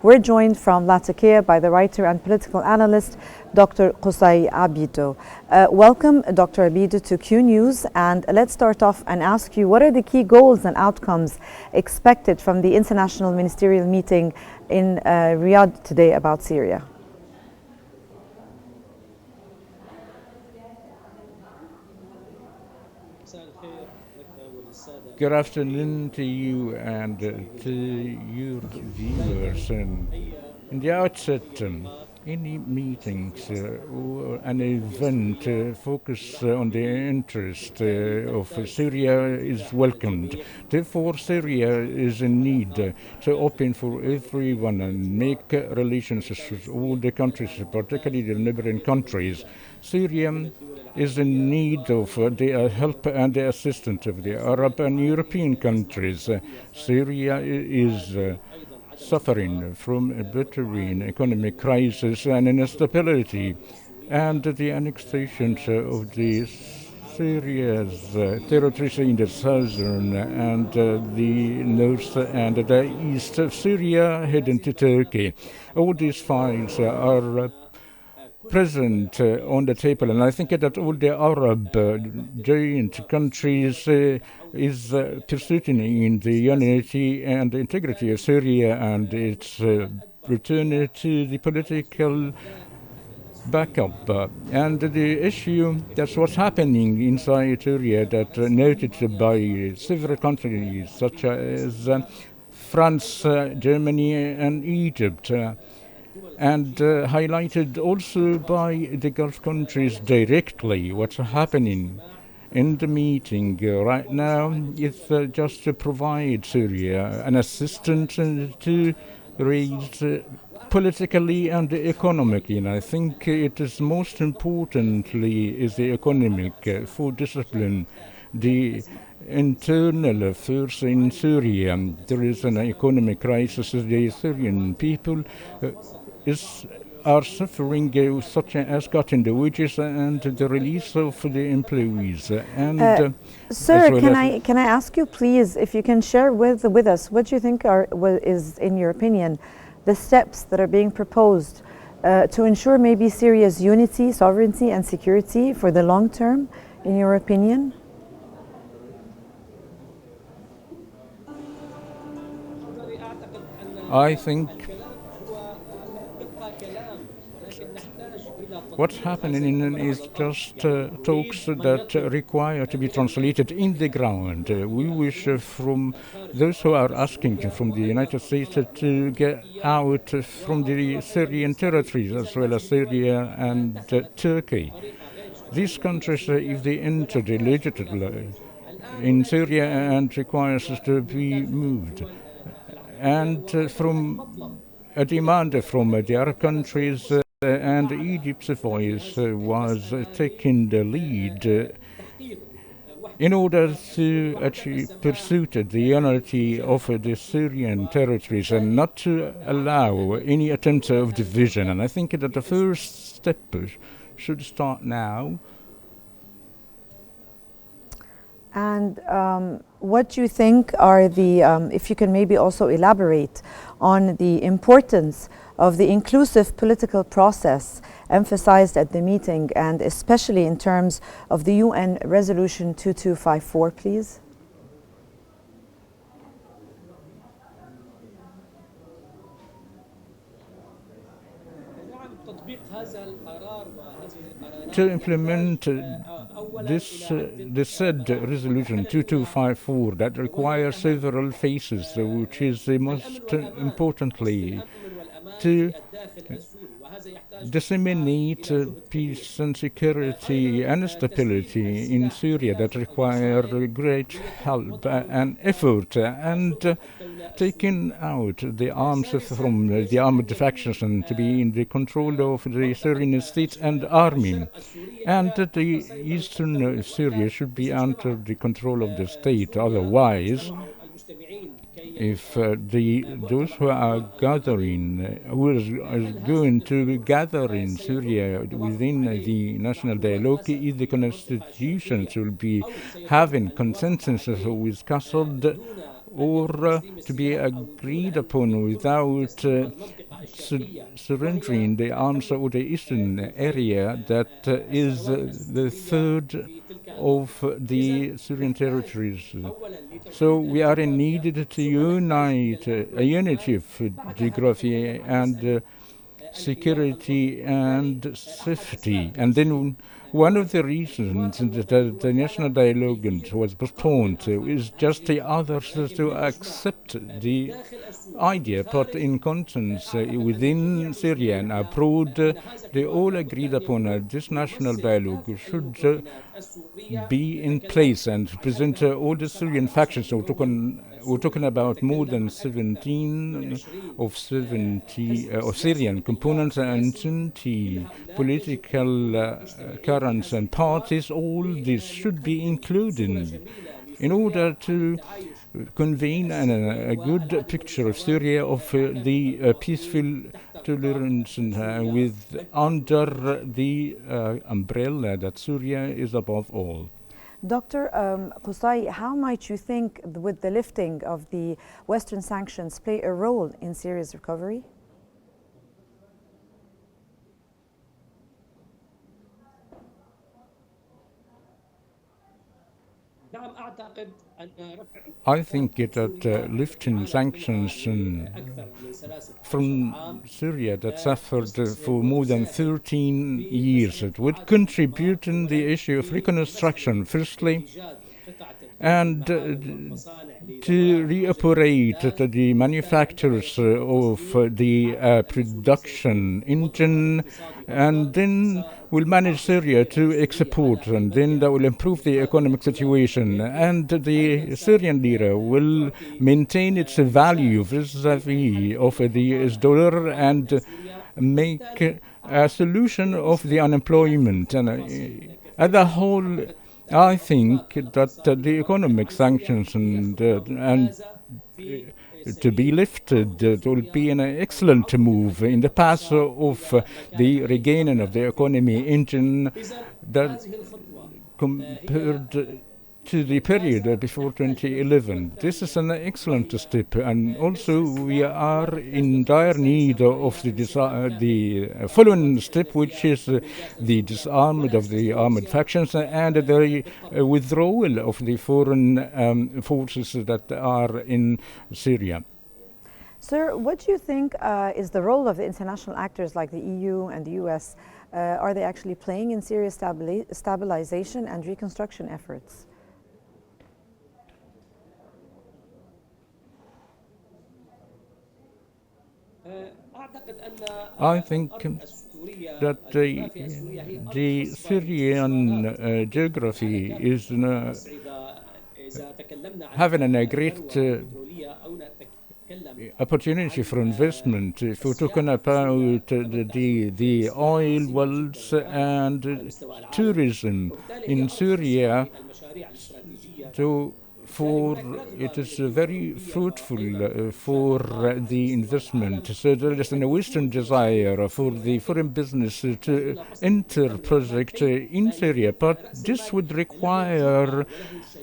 We're joined from Latakia by the writer and political analyst, Dr. Kosai Abedo. Welcome, Dr. Abedo, to Q News. And let's start off and ask you, what are the key goals and outcomes expected from the international ministerial meeting in Riyadh today about Syria? Good afternoon to you and to your viewers. In the outset, any meetings or an event focus on the interest of Syria is welcomed. Therefore, Syria is in need to open for everyone and make relations with all the countries, particularly the neighboring countries. Syria is in need of the help and the assistance of the Arab and European countries. Syria is suffering from a bittering economic crisis and instability, and the annexation of the Syria's territories in the southern and the north and the east of Syria heading to Turkey. All these files are present on the table, and I think that all the Arab giant countries is pursuing in the unity and the integrity of Syria and its return to the political backup. And the issue, that's what's happening inside Syria, that noted by several countries such as France, Germany, and Egypt. And highlighted also by the Gulf countries directly. What's happening in the meeting right now is just to provide Syria an assistance to raise politically and economically. And I think it is most importantly is the economic for discipline. The internal affairs in Syria. There is an economic crisis. The Syrian people are suffering, such as cutting the wages and the release of the employees. And sir, can I ask you, please, if you can share with us what you think is, in your opinion, the steps that are being proposed to ensure maybe Syria's unity, sovereignty, and security for the long term, in your opinion? I think what's happening is just talks that require to be translated in the ground. We wish from those who are asking from the United States to get out from the Syrian territories, as well as Syria and Turkey. These countries, if they enter illegitimately in Syria and requires to be moved, and from a demand from the Arab countries and Egypt's voice was taking the lead in order to actually pursue the unity of the Syrian territories and not to allow any attempt of division. And I think that the first step should start now. And what do you think are the, if you can maybe also elaborate on the importance of the inclusive political process emphasized at the meeting, and especially in terms of the UN Resolution 2254, please? To implement this said resolution 2254 that requires several phases, which is the most importantly to disseminate peace and security and stability in Syria, that require great help and effort, and taking out the arms from the armed factions and to be in the control of the Syrian state and army. And the eastern Syria should be under the control of the state. Otherwise, if those who are gathering, who is going to gather in Syria within the national dialogue, if the constitutions will be having consensus with castled or to be agreed upon without surrendering the arms of the eastern area that is the third of the Syrian territories. So we are in need to unite a unity of geography and security and safety. And then one of the reasons that the national dialogue was postponed is just the others to accept the idea put in conscience within Syria and abroad. They all agreed upon this national dialogue should be in place and present all the Syrian factions. So we're talking about more than 17 of 70 of Syrian components and 20 political currents and parties. All this should be included in order to convene a good picture of Syria, of the peaceful tolerance with under the umbrella that Syria is above all. Dr. Qusay, how might you think with the lifting of the Western sanctions play a role in Syria's recovery? I think that lifting sanctions from Syria that suffered for more than 13 years, it would contribute in the issue of reconstruction, firstly, and to reoperate the manufacturers of the production engine, and then will manage Syria to export, and then that will improve the economic situation, and the Syrian lira will maintain its value vis-a-vis of the US dollar and make a solution of the unemployment. And as a whole, I think that the economic sanctions and to be lifted will be an excellent move in the path of the regaining of the economy engine that compared to the period before 2011. This is an excellent step, and also we are in dire need of the following step, which is the disarmament of the armed factions and the withdrawal of the foreign forces that are in Syria. Sir, what do you think is the role of the international actors like the EU and the US? Are they actually playing in Syria's stabilization and reconstruction efforts? I think that the Syrian geography is having a great opportunity for investment. If we're talking about the oil wells and tourism in Syria, it is very fruitful for the investment. So there is a Western desire for the foreign business to enter project in Syria, but this would require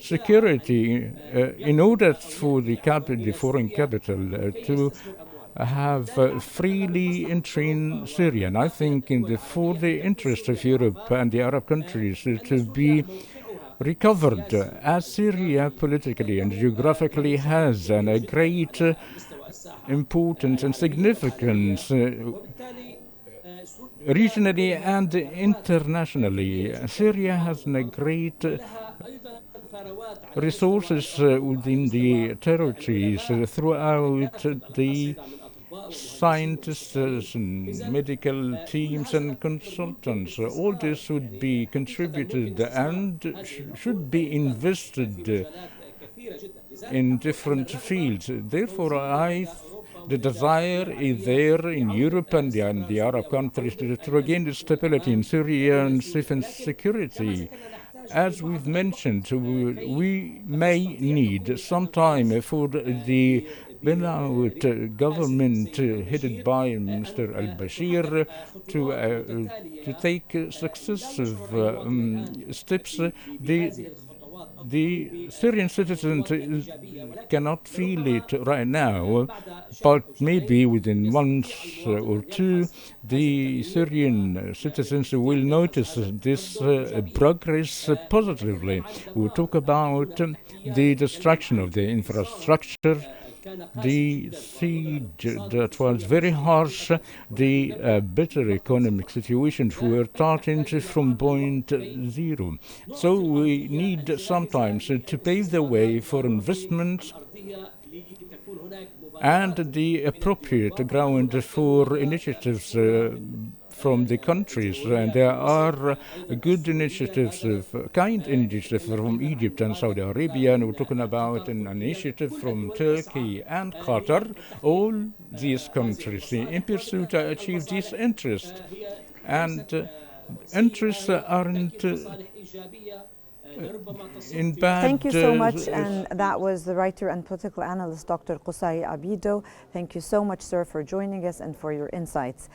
security in order for the foreign capital to have freely entering Syria. And I think for the interest of Europe and the Arab countries to be recovered, as Syria politically and geographically has a great importance and significance regionally and internationally. Syria has a great resources within the territories throughout the scientists and medical teams and consultants. All this would be contributed and should be invested in different fields. Therefore, the desire is there in Europe and the Arab countries to regain the stability in Syria and safe and security. As we've mentioned, we may need some time for the Benaut government headed by Mr. al-Bashir to take successive steps. the Syrian citizens cannot feel it right now, but maybe within months or two, the Syrian citizens will notice this progress positively. We talk about the destruction of the infrastructure, the siege that was very harsh, the bitter economic situation. We are starting from point zero. So we need sometimes to pave the way for investment and the appropriate ground for initiatives from the countries. And there are good initiatives, kind initiatives from Egypt and Saudi Arabia, and we're talking about an initiative from Turkey and Qatar. All these countries in pursuit to achieve these interests. And interests aren't in bad. Thank you so much. And that was the writer and political analyst, Dr. Kosai Abedo. Thank you so much, sir, for joining us and for your insights.